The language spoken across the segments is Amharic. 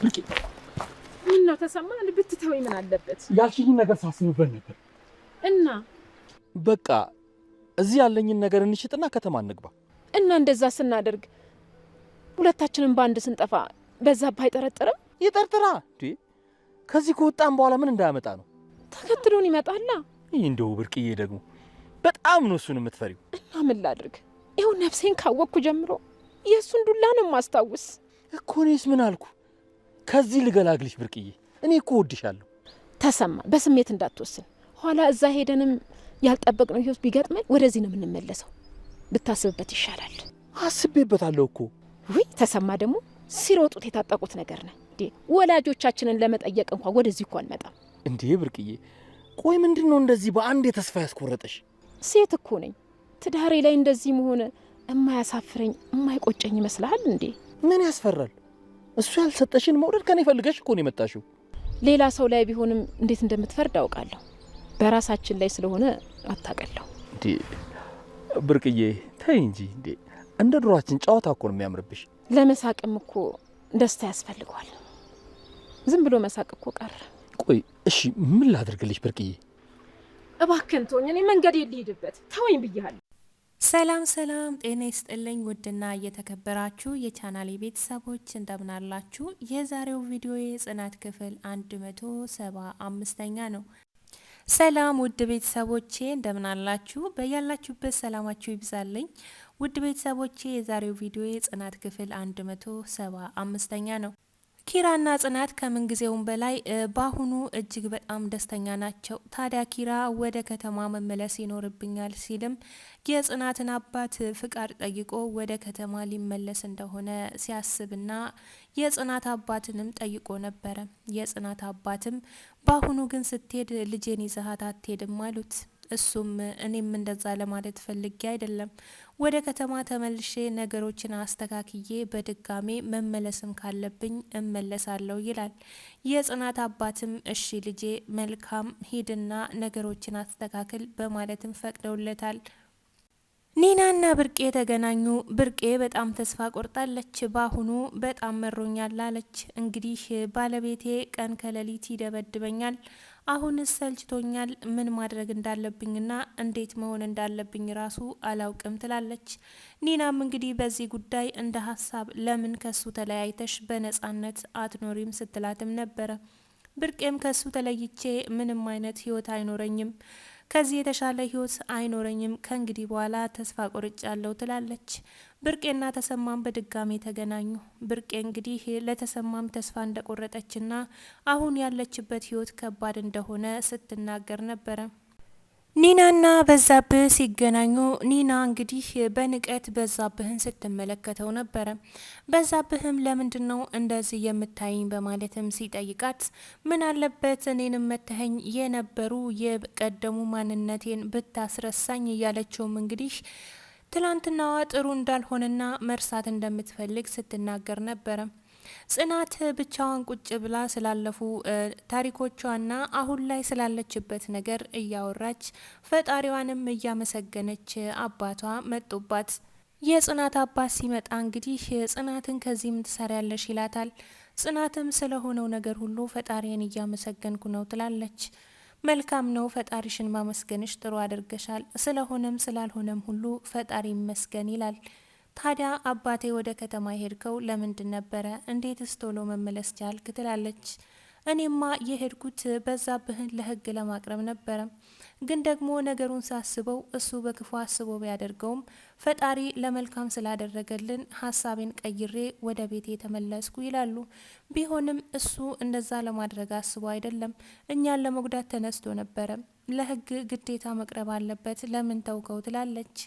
ብርቄ ምን ነው ተሰማ? ልብትተወይ ምን አለበት? ያልሽኝ ነገር ሳስብበት ነበር እና በቃ እዚህ ያለኝን ነገር እንሽጥና ከተማ እንግባ። እና እንደዛ ስናደርግ ሁለታችንን ባንድ ስንጠፋ በዛብህ አይጠረጥርም? ይጠርጥራ እንዴ? ከዚህ ከወጣን በኋላ ምን እንዳያመጣ ነው? ተከትሎን ይመጣላ። እንደው ብርቅዬ ደግሞ በጣም ነው እሱን የምትፈሪው። እና ምን ላድርግ? ይኸው ነፍሴን ካወቅኩ ጀምሮ የእሱን ዱላ ነው ማስታውስ እኮ። እኔስ ምን አልኩ? ከዚህ ልገላግልሽ ብርቅዬ። እኔ እኮ ወድሻለሁ። ተሰማ በስሜት እንዳትወስን። ኋላ እዛ ሄደንም ያልጠበቅነው ህይወት ቢገጥመን ወደዚህ ነው የምንመለሰው። ብታስብበት ይሻላል። አስቤበታለሁ እኮ። ውይ ተሰማ ደግሞ ሲሮጡት የታጠቁት ነገር ነው እንዴ። ወላጆቻችንን ለመጠየቅ እንኳን ወደዚህ እኮ አንመጣም እንዴ ብርቅዬ። ቆይ ምንድነው እንደዚህ በአንድ የተስፋ ያስቆረጠሽ? ሴት እኮ ነኝ። ትዳሬ ላይ እንደዚህ መሆን የማያሳፍረኝ የማይቆጨኝ ይመስልሃል እንዴ? ምን ያስፈራል? እሱ ያልሰጠሽን መውደድ ከኔ ፈልገሽ እኮ ነው የመጣሽው። ሌላ ሰው ላይ ቢሆንም እንዴት እንደምትፈርድ አውቃለሁ። በራሳችን ላይ ስለሆነ አታቀለሁ እንዴ ብርቅዬ። ተይ እንጂ እንዴ። እንደ ድሯችን ጨዋታ እኮ ነው የሚያምርብሽ። ለመሳቅም እኮ ደስታ ያስፈልገዋል። ዝም ብሎ መሳቅ እኮ ቀረ። ቆይ እሺ ምን ላድርግልሽ ብርቅዬ? እባክህን ተወኝ፣ እኔ መንገድ ልሂድበት። ተወኝ ብያለሁ። ሰላም ሰላም፣ ጤና ይስጥልኝ ውድና እየተከበራችሁ የቻናሌ ቤተሰቦች እንደምናላችሁ። የዛሬው ቪዲዮ የጽናት ክፍል 175ኛ ነው። ሰላም ውድ ቤተሰቦቼ እንደምናላችሁ፣ በያላችሁበት ሰላማችሁ ይብዛልኝ። ውድ ቤተሰቦቼ የዛሬው ቪዲዮ የጽናት ክፍል 175ኛ ነው። ኪራና ጽናት ከምንጊዜውም በላይ በአሁኑ እጅግ በጣም ደስተኛ ናቸው። ታዲያ ኪራ ወደ ከተማ መመለስ ይኖርብኛል ሲልም የጽናትን አባት ፍቃድ ጠይቆ ወደ ከተማ ሊመለስ እንደሆነ ሲያስብና የጽናት አባትንም ጠይቆ ነበረ። የጽናት አባትም በአሁኑ ግን ስትሄድ ልጄን ይዘሃት አትሄድም አሉት። እሱም እኔም እንደዛ ለማለት ፈልጌ አይደለም፣ ወደ ከተማ ተመልሼ ነገሮችን አስተካክዬ በድጋሜ መመለስም ካለብኝ እመለሳለሁ ይላል። የጽናት አባትም እሺ ልጄ መልካም ሂድና ነገሮችን አስተካክል በማለትም ፈቅደውለታል። ኒናና ብርቄ ተገናኙ። ብርቄ በጣም ተስፋ ቆርጣለች። በአሁኑ በጣም መሮኛል አለች። እንግዲህ ባለቤቴ ቀን ከሌሊት ይደበድበኛል፣ አሁንስ ሰልችቶኛል፣ ምን ማድረግ እንዳለብኝና እንዴት መሆን እንዳለብኝ ራሱ አላውቅም ትላለች። ኒናም እንግዲህ በዚህ ጉዳይ እንደ ሀሳብ ለምን ከሱ ተለያይተሽ በነጻነት አትኖሪም ስትላትም ነበረ። ብርቄም ከሱ ተለይቼ ምንም አይነት ህይወት አይኖረኝም፣ ከዚህ የተሻለ ህይወት አይኖረኝም፣ ከእንግዲህ በኋላ ተስፋ ቆርጫለሁ ትላለች። ብርቄና ተሰማም በድጋሚ ተገናኙ። ብርቄ እንግዲህ ለተሰማም ተስፋ እንደቆረጠችና አሁን ያለችበት ህይወት ከባድ እንደሆነ ስትናገር ነበረ። ኒናና በዛብህ ሲገናኙ ኒና እንግዲህ በንቀት በዛብህን ስትመለከተው ነበረ። በዛብህም ለምንድን ነው እንደዚህ የምታይኝ በማለትም ሲጠይቃት ምን አለበት እኔንም መተኸኝ የነበሩ የቀደሙ ማንነቴን ብታስረሳኝ እያለችውም እንግዲህ ትላንትናዋ ጥሩ እንዳልሆነና መርሳት እንደምትፈልግ ስትናገር ነበረ። ጽናት ብቻዋን ቁጭ ብላ ስላለፉ ታሪኮቿና አሁን ላይ ስላለችበት ነገር እያወራች ፈጣሪዋንም እያመሰገነች አባቷ መጡባት። የጽናት አባት ሲመጣ እንግዲህ ጽናትን ከዚህም ትሰሪያለሽ ይላታል። ጽናትም ስለሆነው ነገር ሁሉ ፈጣሪን እያመሰገንኩ ነው ትላለች። መልካም ነው፣ ፈጣሪሽን ማመስገንሽ ጥሩ አድርገሻል፣ ስለሆነም ስላልሆነም ሁሉ ፈጣሪ ይመስገን ይላል። ታዲያ አባቴ ወደ ከተማ ሄድከው ለምንድን ነበረ? እንዴትስ ቶሎ መመለስ ቻልክ? ትላለች። እኔማ የሄድኩት በዛብህን ለህግ ለማቅረብ ነበረ፣ ግን ደግሞ ነገሩን ሳስበው እሱ በክፉ አስቦ ቢያደርገውም ፈጣሪ ለመልካም ስላደረገልን ሀሳቤን ቀይሬ ወደ ቤቴ ተመለስኩ ይላሉ። ቢሆንም እሱ እንደዛ ለማድረግ አስቦ አይደለም፣ እኛን ለመጉዳት ተነስቶ ነበረ። ለህግ ግዴታ መቅረብ አለበት፣ ለምን ተውከው? ትላለች።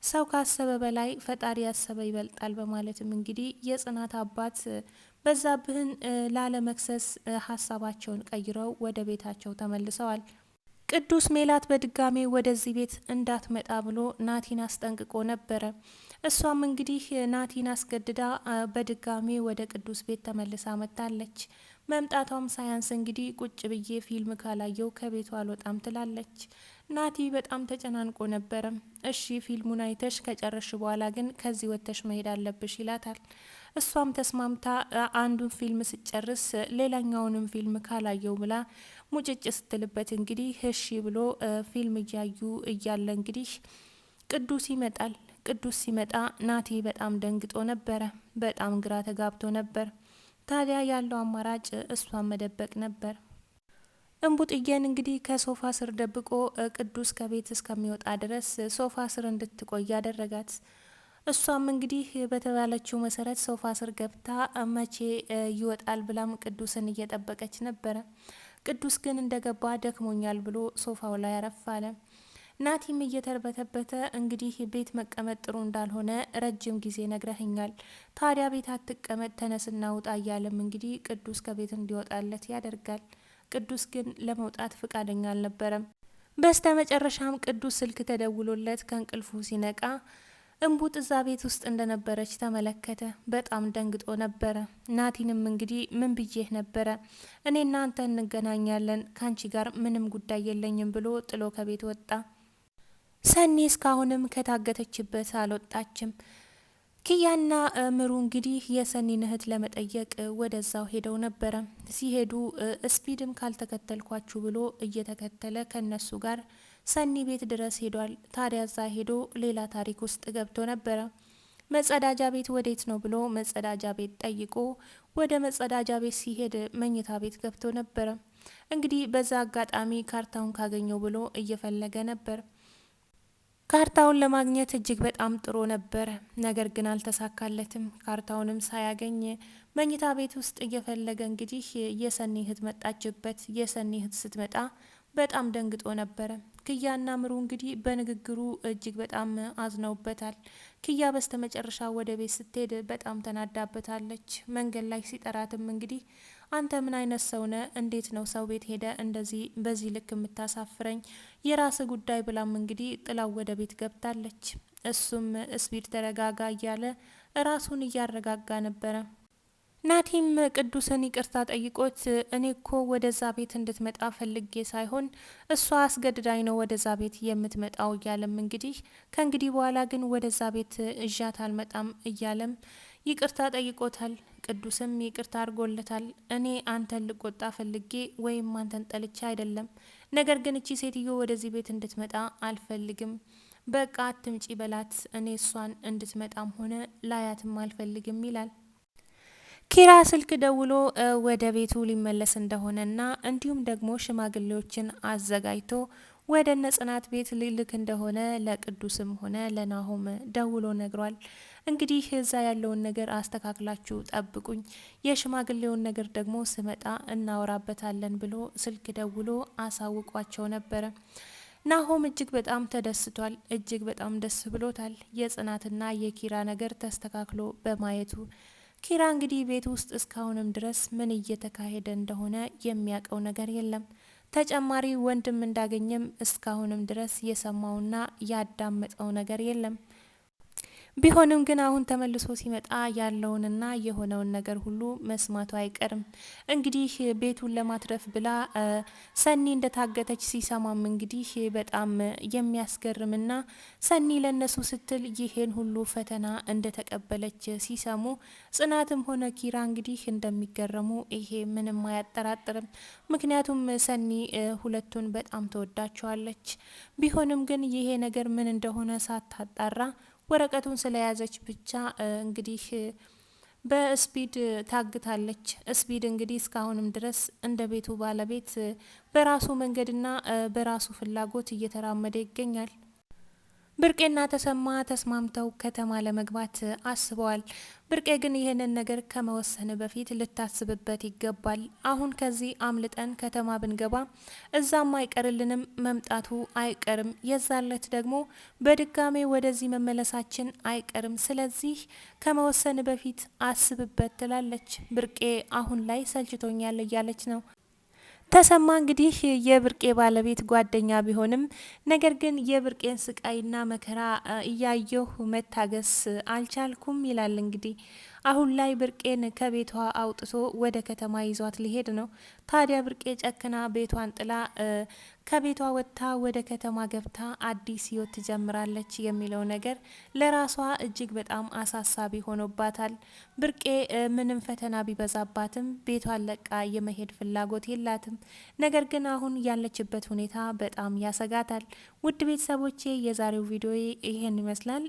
ሰው ካሰበ በላይ ፈጣሪ ያሰበ ይበልጣል በማለትም እንግዲህ የጽናት አባት በዛብህን ላለመክሰስ ሀሳባቸውን ቀይረው ወደ ቤታቸው ተመልሰዋል። ቅዱስ ሜላት በድጋሜ ወደዚህ ቤት እንዳትመጣ ብሎ ናቲን አስጠንቅቆ ነበረ። እሷም እንግዲህ ናቲን አስገድዳ በድጋሜ ወደ ቅዱስ ቤት ተመልሳ መጥታለች። መምጣቷም ሳያንስ እንግዲህ ቁጭ ብዬ ፊልም ካላየው ከቤቱ አልወጣም ትላለች። ናቲ በጣም ተጨናንቆ ነበረ። እሺ ፊልሙን አይተሽ ከጨረሽ በኋላ ግን ከዚህ ወጥተሽ መሄድ አለብሽ ይላታል። እሷም ተስማምታ አንዱን ፊልም ስጨርስ ሌላኛውንም ፊልም ካላየው ብላ ሙጭጭ ስትልበት እንግዲህ እሺ ብሎ ፊልም እያዩ እያለ እንግዲህ ቅዱስ ይመጣል። ቅዱስ ሲመጣ ናቲ በጣም ደንግጦ ነበረ። በጣም ግራ ተጋብቶ ነበር። ታዲያ ያለው አማራጭ እሷን መደበቅ ነበር። እንቡጥዬን እንግዲህ ከሶፋ ስር ደብቆ ቅዱስ ከቤት እስከሚወጣ ድረስ ሶፋ ስር እንድትቆይ ያደረጋት። እሷም እንግዲህ በተባለችው መሰረት ሶፋ ስር ገብታ መቼ ይወጣል ብላም ቅዱስን እየጠበቀች ነበረ። ቅዱስ ግን እንደገባ ደክሞኛል ብሎ ሶፋው ላይ አረፍ አለ። ናቲም እየተርበተበተ እንግዲህ ቤት መቀመጥ ጥሩ እንዳልሆነ ረጅም ጊዜ ነግረህኛል፣ ታዲያ ቤት አትቀመጥ ተነስና ውጣ እያለም እንግዲህ ቅዱስ ከቤት እንዲወጣለት ያደርጋል። ቅዱስ ግን ለመውጣት ፍቃደኛ አልነበረም። በስተ መጨረሻም ቅዱስ ስልክ ተደውሎለት ከእንቅልፉ ሲነቃ እንቡጥ እዛ ቤት ውስጥ እንደነበረች ተመለከተ። በጣም ደንግጦ ነበረ። ናቲንም እንግዲህ ምን ብዬህ ነበረ፣ እኔ እናንተ እንገናኛለን፣ ካንቺ ጋር ምንም ጉዳይ የለኝም ብሎ ጥሎ ከቤት ወጣ። ሰኒ እስካሁንም ከታገተችበት አልወጣችም። ኪያና ምሩ እንግዲህ የሰኒን እህት ለመጠየቅ ወደዛው ሄደው ነበረ። ሲሄዱ ስፒድም ካልተከተልኳችሁ ብሎ እየተከተለ ከነሱ ጋር ሰኒ ቤት ድረስ ሄዷል። ታዲያ እዛ ሄዶ ሌላ ታሪክ ውስጥ ገብቶ ነበረ። መጸዳጃ ቤት ወዴት ነው ብሎ መጸዳጃ ቤት ጠይቆ ወደ መጸዳጃ ቤት ሲሄድ መኝታ ቤት ገብቶ ነበረ። እንግዲህ በዛ አጋጣሚ ካርታውን ካገኘው ብሎ እየፈለገ ነበር። ካርታውን ለማግኘት እጅግ በጣም ጥሮ ነበረ። ነገር ግን አልተሳካለትም። ካርታውንም ሳያገኝ መኝታ ቤት ውስጥ እየፈለገ እንግዲህ የሰኒ እህት መጣችበት። የሰኒ እህት ስትመጣ በጣም ደንግጦ ነበረ። ክያና ምሩ እንግዲህ በንግግሩ እጅግ በጣም አዝነውበታል። ክያ በስተመጨረሻ ወደ ቤት ስትሄድ በጣም ተናዳበታለች። መንገድ ላይ ሲጠራትም እንግዲህ አንተ ምን አይነት ሰው ነህ? እንዴት ነው ሰው ቤት ሄደ እንደዚህ በዚህ ልክ የምታሳፍረኝ? የራስ ጉዳይ ብላም እንግዲህ ጥላው ወደ ቤት ገብታለች። እሱም ስፒድ ተረጋጋ እያለ ራሱን እያረጋጋ ነበረ። ናቲም ቅዱስን ይቅርታ ጠይቆት እኔ እኮ ወደዛ ቤት እንድትመጣ ፈልጌ ሳይሆን እሷ አስገድዳኝ ነው ወደዛ ቤት የምትመጣው እያለም እንግዲህ ከእንግዲህ በኋላ ግን ወደዛ ቤት እዣት አልመጣም እያለም ይቅርታ ጠይቆታል። ቅዱስም ይቅርታ አድርጎለታል። እኔ አንተን ልቆጣ ፈልጌ ወይም አንተን ጠልቻ አይደለም፣ ነገር ግን እቺ ሴትዮ ወደዚህ ቤት እንድትመጣ አልፈልግም፣ በቃ አትምጪ በላት፣ እኔ እሷን እንድትመጣም ሆነ ላያትም አልፈልግም ይላል። ኪራ ስልክ ደውሎ ወደ ቤቱ ሊመለስ እንደሆነና እንዲሁም ደግሞ ሽማግሌዎችን አዘጋጅቶ ወደ ነጽናት ቤት ሊልክ እንደሆነ ለቅዱስም ሆነ ለናሆም ደውሎ ነግሯል። እንግዲህ እዛ ያለውን ነገር አስተካክላችሁ ጠብቁኝ፣ የሽማግሌውን ነገር ደግሞ ስመጣ እናወራበታለን ብሎ ስልክ ደውሎ አሳውቋቸው ነበረ። ናሆም እጅግ በጣም ተደስቷል። እጅግ በጣም ደስ ብሎታል። የጽናትና የኪራ ነገር ተስተካክሎ በማየቱ ኪራ እንግዲህ ቤት ውስጥ እስካሁንም ድረስ ምን እየተካሄደ እንደሆነ የሚያውቀው ነገር የለም። ተጨማሪ ወንድም እንዳገኘም እስካሁንም ድረስ የሰማውና ያዳመጠው ነገር የለም። ቢሆንም ግን አሁን ተመልሶ ሲመጣ ያለውንና የሆነውን ነገር ሁሉ መስማቱ አይቀርም። እንግዲህ ቤቱን ለማትረፍ ብላ ሰኒ እንደታገተች ሲሰማም እንግዲህ በጣም የሚያስገርምና ሰኒ ለነሱ ስትል ይሄን ሁሉ ፈተና እንደተቀበለች ሲሰሙ ጽናትም ሆነ ኪራ እንግዲህ እንደሚገረሙ ይሄ ምንም አያጠራጥርም። ምክንያቱም ሰኒ ሁለቱን በጣም ተወዳቸዋለች። ቢሆንም ግን ይሄ ነገር ምን እንደሆነ ሳታጣራ ወረቀቱን ስለያዘች ብቻ እንግዲህ በስፒድ ታግታለች። ስፒድ እንግዲህ እስካሁንም ድረስ እንደ ቤቱ ባለቤት በራሱ መንገድና በራሱ ፍላጎት እየተራመደ ይገኛል። ብርቄና ተሰማ ተስማምተው ከተማ ለመግባት አስበዋል። ብርቄ ግን ይህንን ነገር ከመወሰን በፊት ልታስብበት ይገባል። አሁን ከዚህ አምልጠን ከተማ ብንገባ እዛም አይቀርልንም፣ መምጣቱ አይቀርም፣ የዛለት ደግሞ በድጋሜ ወደዚህ መመለሳችን አይቀርም። ስለዚህ ከመወሰን በፊት አስብበት ትላለች። ብርቄ አሁን ላይ ሰልችቶኛል እያለች ነው። ተሰማ እንግዲህ የብርቄ ባለቤት ጓደኛ ቢሆንም ነገር ግን የብርቄን ስቃይና መከራ እያየሁ መታገስ አልቻልኩም ይላል። እንግዲህ አሁን ላይ ብርቄን ከቤቷ አውጥቶ ወደ ከተማ ይዟት ሊሄድ ነው። ታዲያ ብርቄ ጨክና ቤቷን ጥላ ከቤቷ ወጥታ ወደ ከተማ ገብታ አዲስ ህይወት ትጀምራለች የሚለው ነገር ለራሷ እጅግ በጣም አሳሳቢ ሆኖባታል። ብርቄ ምንም ፈተና ቢበዛባትም ቤቷን ለቃ የመሄድ ፍላጎት የላትም። ነገር ግን አሁን ያለችበት ሁኔታ በጣም ያሰጋታል። ውድ ቤተሰቦቼ የዛሬው ቪዲዮ ይሄን ይመስላል።